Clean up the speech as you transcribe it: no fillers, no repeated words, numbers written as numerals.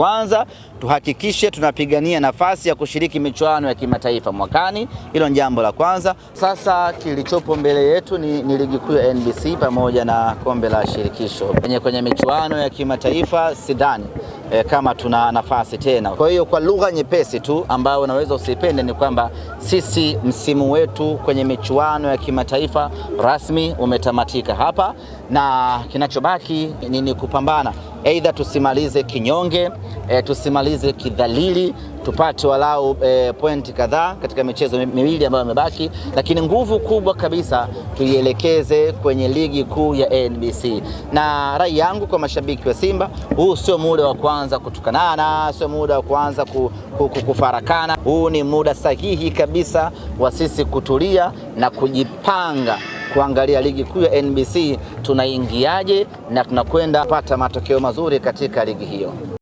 Kwanza tuhakikishe tunapigania nafasi ya kushiriki michuano ya kimataifa mwakani. Hilo ni jambo la kwanza. Sasa kilichopo mbele yetu ni ligi kuu ya NBC pamoja na kombe la shirikisho. Kwenye michuano ya kimataifa sidhani kama tuna nafasi tena. Kwa hiyo kwa lugha nyepesi tu ambayo unaweza usipende ni kwamba sisi msimu wetu kwenye michuano ya kimataifa rasmi umetamatika hapa, na kinachobaki ni kupambana. Aidha tusimalize kinyonge, tusimalize kidhalili, tupate walau pointi kadhaa katika michezo miwili ambayo imebaki, lakini nguvu kubwa kabisa tuielekeze kwenye ligi kuu ya NBC. Na rai yangu kwa mashabiki wa Simba, huu sio muda wa kuanza kutukanana, sio muda wa kuanza kufarakana. Huu ni muda sahihi kabisa wa sisi kutulia na kujipanga kuangalia ligi kuu ya NBC tunaingiaje na tunakwenda kupata matokeo mazuri katika ligi hiyo.